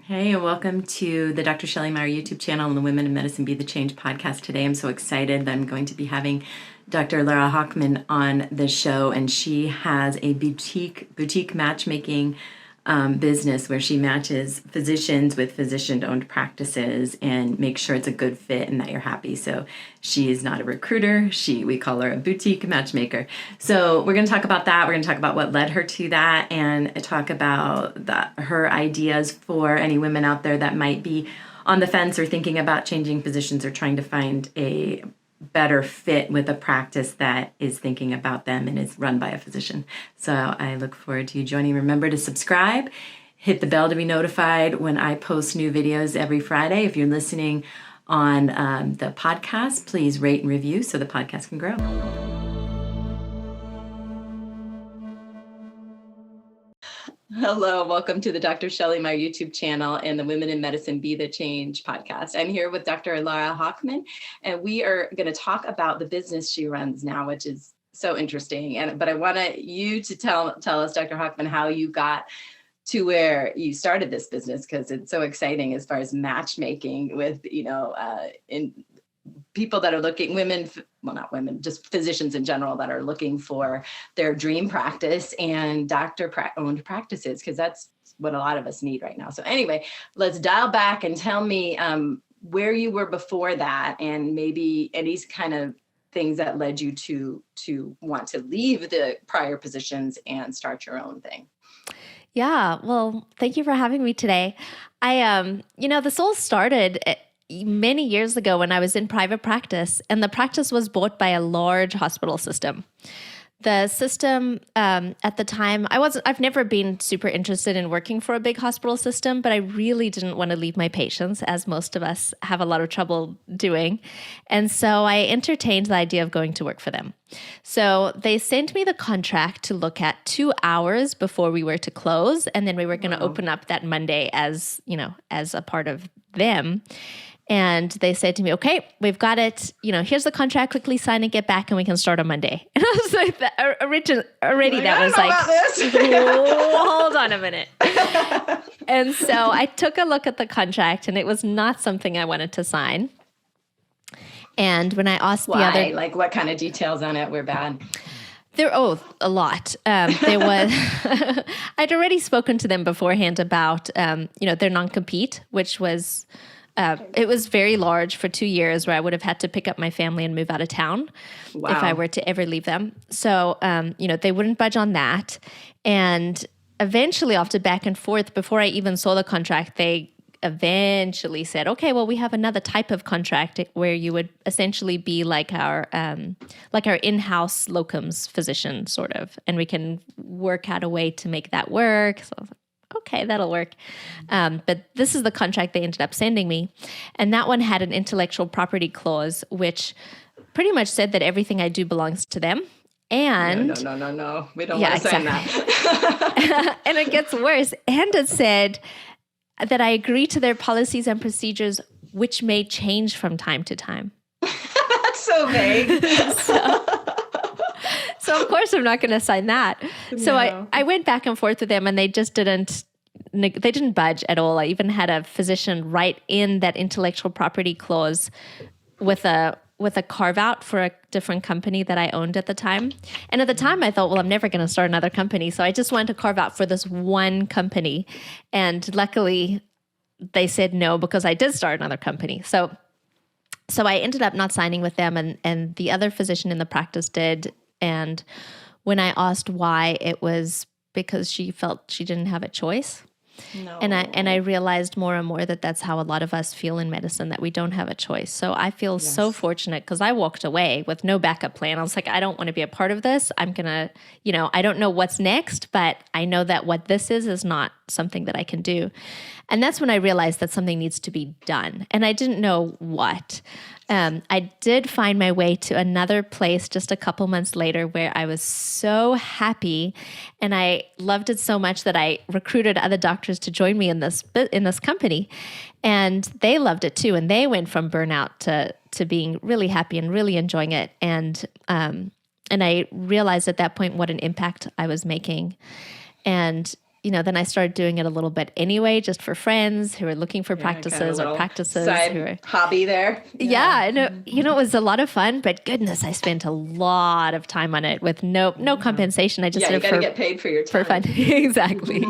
Hey, and welcome to the Dr. Shelley Meyer YouTube channel and the Women in Medicine Be the Change podcast. Today, I'm so excited that I'm going to be having Dr. Lara Hochman on the show, and she has a boutique matchmaking business where she matches physicians with physician-owned practices and makes sure it's a good fit and that you're happy. So she is not a recruiter. We call her a boutique matchmaker. So we're going to talk about that. We're going to talk about what led her to that and talk about her ideas for any women out there that might be on the fence or thinking about changing positions or trying to find a better fit with a practice that is thinking about them and is run by a physician. So I look forward to you joining. Remember to subscribe, hit the bell to be notified when I post new videos every Friday. If you're listening on the podcast, please rate and review so the podcast can grow. Hello, welcome to the Dr. Shelley Meyer YouTube channel and the Women in Medicine Be the Change podcast. I'm here with Dr. Lara Hochman, and we are going to talk about the business she runs now, which is so interesting. But I want you to tell us, Dr. Hochman, how you got to where you started this business, because it's so exciting as far as matchmaking with, in people that are looking, not women, just physicians in general that are looking for their dream practice and doctor-owned practices, because that's what a lot of us need right now. So anyway, let's dial back and tell me where you were before that and maybe any kind of things that led you to want to leave the prior positions and start your own thing. Yeah, well, thank you for having me today. This all started many years ago when I was in private practice, and the practice was bought by a large hospital system. The system at the time, I've never been super interested in working for a big hospital system, but I really didn't want to leave my patients, as most of us have a lot of trouble doing. And so I entertained the idea of going to work for them. So they sent me the contract to look at 2 hours before we were to close, and then we were going to open up that Monday as a part of them. And they said to me, okay, we've got it. Here's the contract, quickly sign and get back and we can start on Monday. And I was like, hold on a minute. And so I took a look at the contract and it was not something I wanted to sign. And when I asked like what kind of details on it were bad? A lot. There was, I'd already spoken to them beforehand about, their non-compete, which was, it was very large for 2 years where I would have had to pick up my family and move out of town if I were to ever leave them. So, they wouldn't budge on that. And eventually after back and forth, before I even saw the contract, they eventually said, okay, well, we have another type of contract where you would essentially be like our in-house locums physician sort of, and we can work out a way to make that work. So I was like, okay, that'll work. But this is the contract they ended up sending me. And that one had an intellectual property clause, which pretty much said that everything I do belongs to them. And No. We don't want to sign that. And it gets worse. And it said that I agree to their policies and procedures, which may change from time to time. That's so vague. So of course I'm not going to sign that. No. So I went back and forth with them and they just didn't budge at all. I even had a physician write in that intellectual property clause with a carve out for a different company that I owned at the time. And at the time I thought, well, I'm never going to start another company. So I just wanted to carve out for this one company. And luckily they said no, because I did start another company. So I ended up not signing with them, and the other physician in the practice did. And when I asked why, it was because she felt she didn't have a choice. No. And I realized more and more that that's how a lot of us feel in medicine, that we don't have a choice. So I feel so fortunate because I walked away with no backup plan. I was like, I don't want to be a part of this. I'm going to, I don't know what's next, but I know that what this is not something that I can do. And that's when I realized that something needs to be done. And I didn't know what. I did find my way to another place just a couple months later where I was so happy, and I loved it so much that I recruited other doctors to join me in this company, and they loved it too. And they went from burnout to being really happy and really enjoying it. And I realized at that point what an impact I was making. And then I started doing it a little bit anyway, just for friends who are looking for practices or practices. Side hobby there. Yeah. And it was a lot of fun, but goodness, I spent a lot of time on it with no compensation. I just did you it got to get paid for your time. For fun. Exactly.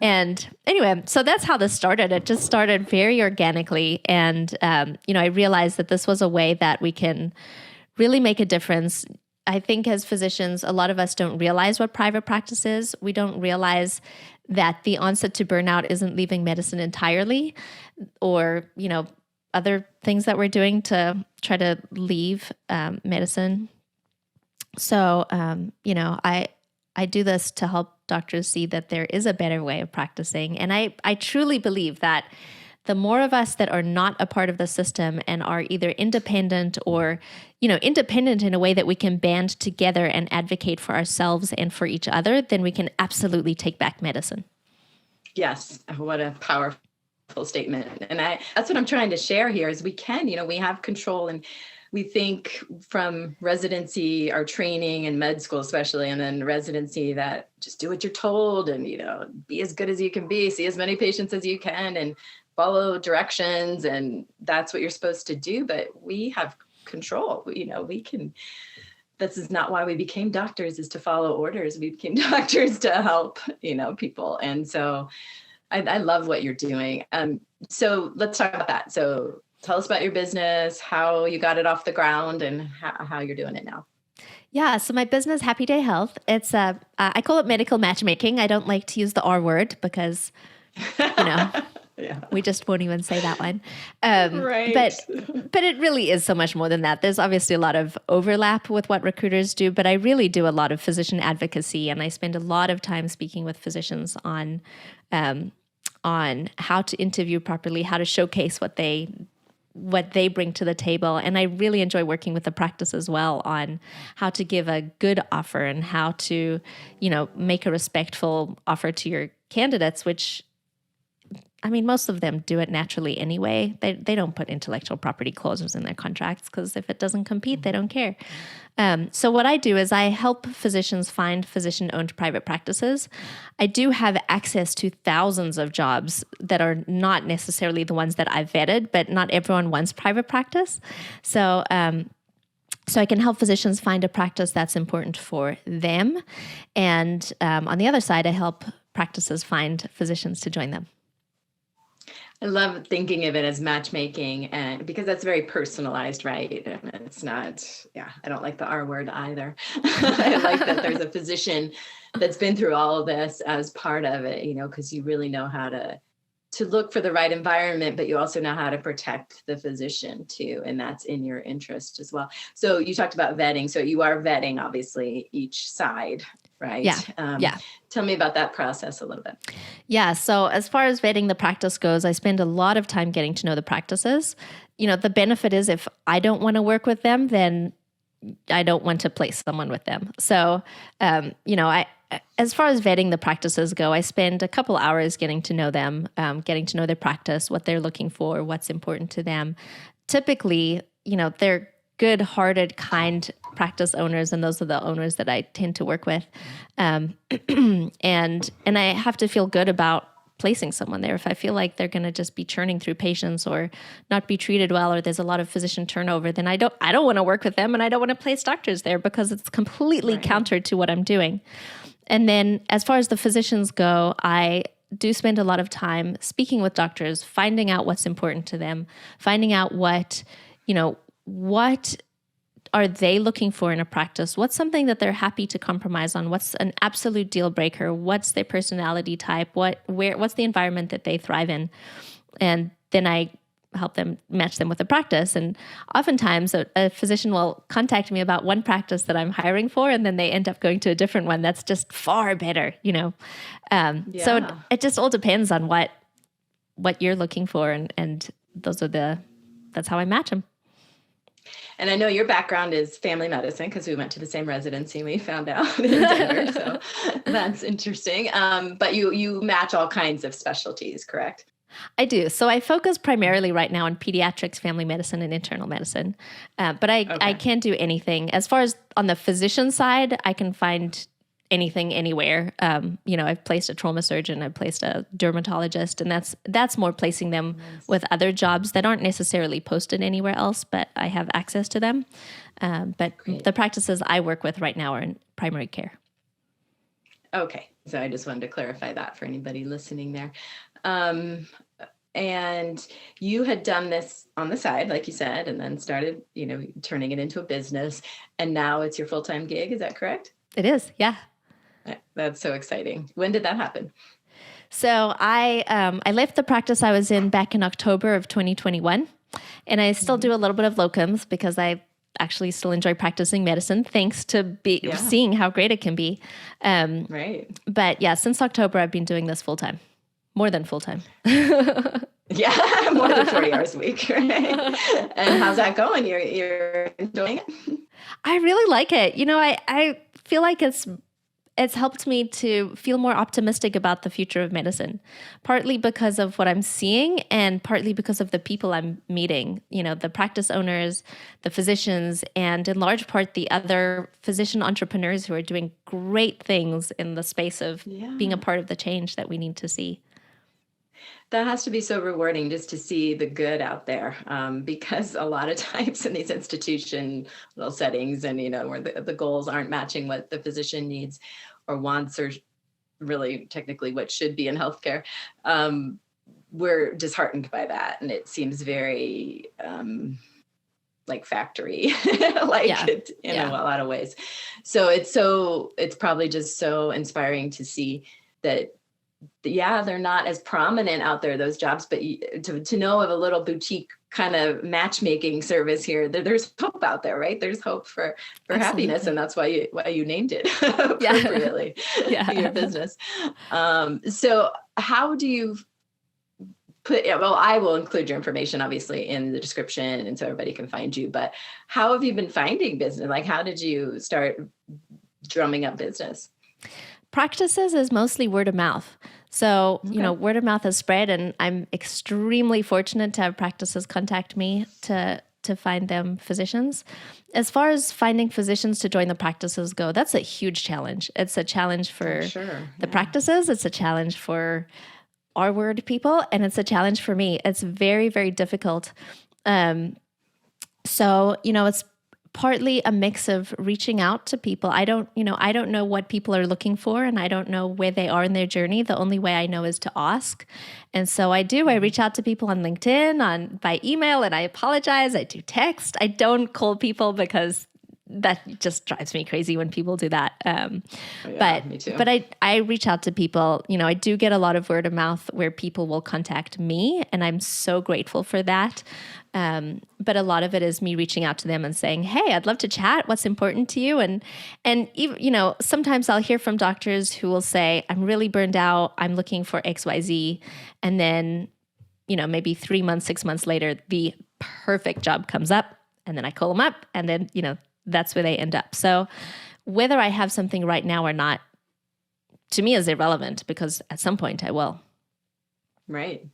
And anyway, so that's how this started. It just started very organically. And, I realized that this was a way that we can really make a difference. I think as physicians, a lot of us don't realize what private practice is. We don't realize that the onset to burnout isn't leaving medicine entirely, or, other things that we're doing to try to leave medicine. So, I do this to help doctors see that there is a better way of practicing. And I truly believe that the more of us that are not a part of the system and are either independent or, independent in a way that we can band together and advocate for ourselves and for each other, then we can absolutely take back medicine. Yes. What a powerful statement. And that's what I'm trying to share here is we can, we have control, and we think from residency, our training in med school, especially, and then residency, that just do what you're told and, be as good as you can be, see as many patients as you can, and follow directions. And that's what you're supposed to do. But we have control, we can, this is not why we became doctors, is to follow orders. We became doctors to help, people. And so I love what you're doing. So let's talk about that. So tell us about your business, how you got it off the ground, and how you're doing it now. Yeah, so my business, Happy Day Health, it's I call it medical matchmaking. I don't like to use the R word because, yeah. We just won't even say that one. Right. But it really is so much more than that. There's obviously a lot of overlap with what recruiters do, but I really do a lot of physician advocacy, and I spend a lot of time speaking with physicians on how to interview properly, how to showcase what they bring to the table. And I really enjoy working with the practice as well on how to give a good offer and how to, make a respectful offer to your candidates, which, most of them do it naturally anyway. They don't put intellectual property clauses in their contracts because if it doesn't compete, they don't care. So what I do is I help physicians find physician-owned private practices. I do have access to thousands of jobs that are not necessarily the ones that I've vetted, but not everyone wants private practice. So I can help physicians find a practice that's important for them. And on the other side, I help practices find physicians to join them. I love thinking of it as matchmaking, and because that's very personalized, right? It's not, I don't like the R word either. I like that there's a physician that's been through all of this as part of it, because you really know how to look for the right environment, but you also know how to protect the physician too. And that's in your interest as well. So you talked about vetting. So you are vetting, obviously, each side, right? Yeah. Tell me about that process a little bit. Yeah. So as far as vetting the practice goes, I spend a lot of time getting to know the practices. The benefit is if I don't want to work with them, then I don't want to place someone with them. So, as far as vetting the practices go, I spend a couple hours getting to know them, getting to know their practice, what they're looking for, what's important to them. Typically, they're good-hearted, kind practice owners, and those are the owners that I tend to work with. And I have to feel good about placing someone there. If I feel like they're going to just be churning through patients or not be treated well, or there's a lot of physician turnover, then I don't want to work with them, and I don't want to place doctors there because it's completely counter to what I'm doing. And then as far as the physicians go, I do spend a lot of time speaking with doctors, finding out what's important to them, finding out what are they looking for in a practice? What's something that they're happy to compromise on? What's an absolute deal breaker? What's their personality type? What's the environment that they thrive in? And then I help them match them with a practice. And oftentimes a physician will contact me about one practice that I'm hiring for, and then they end up going to a different one that's just far better, So it just all depends on what you're looking for. And that's how I match them. And I know your background is family medicine because we went to the same residency, we found out in Denver. So that's interesting. But you match all kinds of specialties, correct? I do. So I focus primarily right now on pediatrics, family medicine, and internal medicine. But I can do anything. As far as on the physician side, I can find anything anywhere. I've placed a trauma surgeon, I've placed a dermatologist, and that's more placing them with other jobs that aren't necessarily posted anywhere else, but I have access to them. But Great. the practices I work with right now are in primary care. Okay. So I just wanted to clarify that for anybody listening there. And you had done this on the side, like you said, and then started, turning it into a business. And now it's your full-time gig. Is that correct? It is. Yeah. That's so exciting. When did that happen? So I left the practice I was in back in October of 2021, and I still do a little bit of locums because I actually still enjoy practicing medicine, thanks to seeing how great it can be. Right. But yeah, since October, I've been doing this full time, more than full time. Yeah, more than 40 hours a week. Right? And how's that going? You're enjoying it? I really like it. I feel like it's helped me to feel more optimistic about the future of medicine, partly because of what I'm seeing and partly because of the people I'm meeting, the practice owners, the physicians, and in large part, the other physician entrepreneurs who are doing great things in the space of being a part of the change that we need to see. That has to be so rewarding just to see the good out there, because a lot of times in these institutional settings and, where the goals aren't matching what the physician needs or wants, or really technically what should be in healthcare, we're disheartened by that. And it seems very like factory, in a lot of ways. So it's probably just so inspiring to see that they're not as prominent out there, those jobs, but to know of a little boutique kind of matchmaking service here, there's hope out there, right? There's hope for happiness. And that's why you named it appropriately your business. So how do you I will include your information obviously in the description and so everybody can find you, but how have you been finding business? Like, how did you start drumming up business? Practices is mostly word of mouth. So, word of mouth has spread, and I'm extremely fortunate to have practices contact me to find them physicians. As far as finding physicians to join the practices go, that's a huge challenge. It's a challenge for the practices. It's a challenge for our word people, and it's a challenge for me. It's very, very difficult. So, it's partly a mix of reaching out to people. I don't know what people are looking for, and I don't know where they are in their journey. The only way I know is to ask. And so I reach out to people on LinkedIn, by email, and I apologize. I do text. I don't call people because that just drives me crazy when people do that. Me too. But I reach out to people. I do get a lot of word of mouth where people will contact me, and I'm so grateful for that. But a lot of it is me reaching out to them and saying, "Hey, I'd love to chat. What's important to you?" And even, sometimes I'll hear from doctors who will say, "I'm really burned out. I'm looking for XYZ," and then, maybe 3 months, 6 months later, the perfect job comes up, and then I call them up, and then that's where they end up. So whether I have something right now or not, to me is irrelevant, because at some point I will. Right.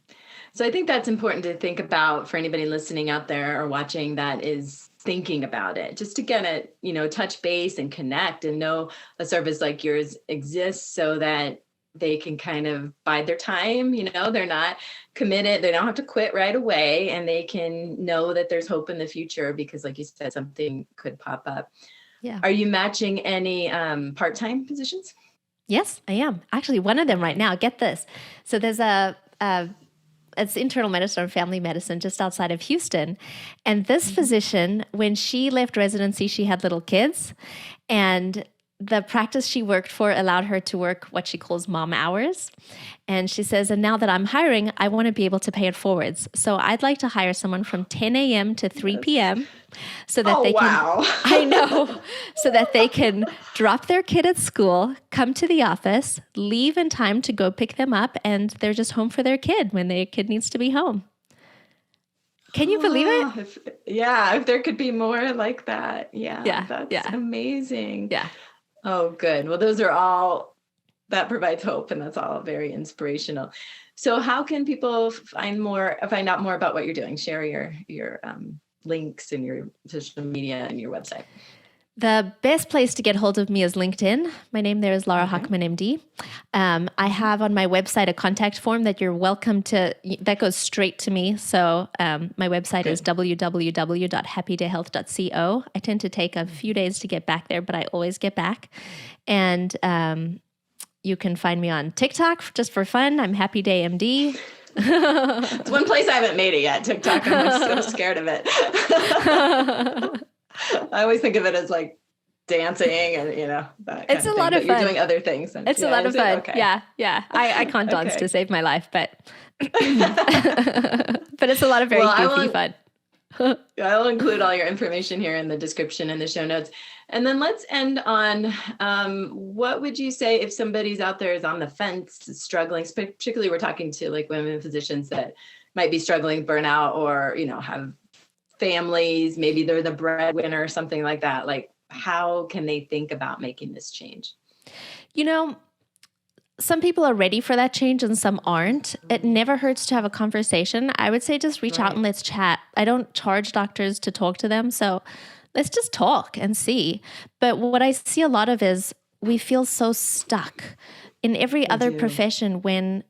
So I think that's important to think about for anybody listening out there or watching that is thinking about it, just to get it, touch base and connect and know a service like yours exists so that they can kind of bide their time. They're not committed. They don't have to quit right away, and they can know that there's hope in the future because, like you said, something could pop up. Yeah. Are you matching any part-time positions? Yes, I am. Actually, one of them right now. Get this. So there's it's internal medicine or family medicine just outside of Houston. And this physician, when she left residency, she had little kids, and the practice she worked for allowed her to work what she calls mom hours. And she says, and now that I'm hiring, I want to be able to pay it forwards. So I'd like to hire someone from 10 a.m. to 3 p.m. so that I know, so that they can drop their kid at school, come to the office, leave in time to go pick them up, and they're just home for their kid when their kid needs to be home. Can you believe it? If there could be more like that. That's amazing. Yeah. Oh, good. Well, those are all, that provides hope, and that's all very inspirational. So how can people find out more about what you're doing? Share your links and your social media and your website. The best place to get hold of me is LinkedIn. My name there is Lara Hochman, MD. I have on my website a contact form that you're welcome to, that goes straight to me. So my website is www.happydayhealth.co. I tend to take a few days to get back there, but I always get back. And you can find me on TikTok just for fun. I'm Happy Day MD. It's one place I haven't made it yet, TikTok. I'm so scared of it. I always think of it as like dancing and, that it's a lot of fun. You're doing other things. It's a lot of fun. Okay. Yeah. I can't dance to save my life, but but it's a lot of very goofy fun. I'll include all your information here in the description and the show notes. And then let's end on what would you say if somebody's out there is on the fence, struggling, particularly we're talking to like women physicians that might be struggling burnout or, have families, maybe they're the breadwinner or something like that. Like, how can they think about making this change? Some people are ready for that change and some aren't. It never hurts to have a conversation. I would say just reach out and let's chat. I don't charge doctors to talk to them. So let's just talk and see. But what I see a lot of is we feel so stuck in every other profession when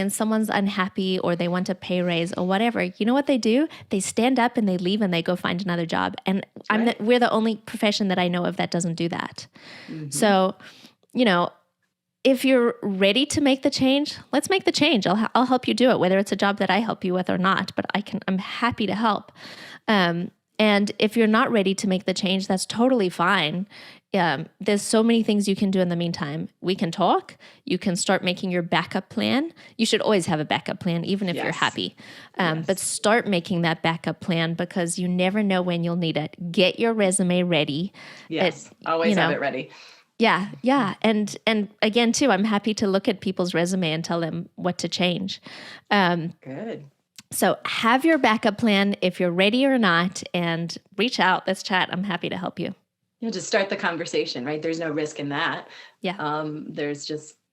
someone's unhappy or they want a pay raise or whatever. You know what they do? They stand up and they leave and they go find another job. And we're the only profession that I know of that doesn't do that. Mm-hmm. So, if you're ready to make the change, let's make the change. I'll help you do it, whether it's a job that I help you with or not, but I'm happy to help. And if you're not ready to make the change, that's totally fine. There's so many things you can do in the meantime. We can talk. You can start making your backup plan. You should always have a backup plan, even if you're happy. But start making that backup plan because you never know when you'll need it. Get your resume ready. Yes, always have it ready. Yeah. And again, too, I'm happy to look at people's resume and tell them what to change. Good. So have your backup plan if you're ready or not, and reach out. Let's chat. I'm happy to help you. Just start the conversation, right? There's no risk in that. Yeah.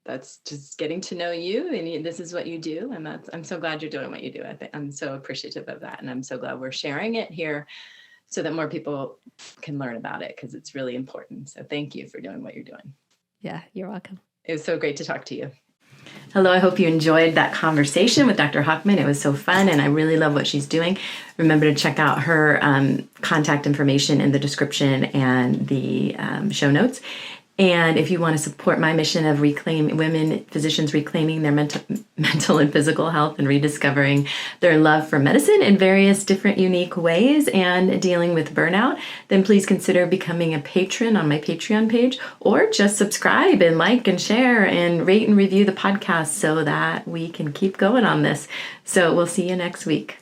That's just getting to know you, and this is what you do. And I'm so glad you're doing what you do. I'm so appreciative of that. And I'm so glad we're sharing it here so that more people can learn about it because it's really important. So thank you for doing what you're doing. Yeah, you're welcome. It was so great to talk to you. Hello, I hope you enjoyed that conversation with Dr. Hochman. It was so fun, and I really love what she's doing. Remember to check out her contact information in the description and the show notes. And if you want to support my mission of women physicians reclaiming their mental and physical health and rediscovering their love for medicine in various different unique ways and dealing with burnout, then please consider becoming a patron on my Patreon page, or just subscribe and like and share and rate and review the podcast so that we can keep going on this. So we'll see you next week.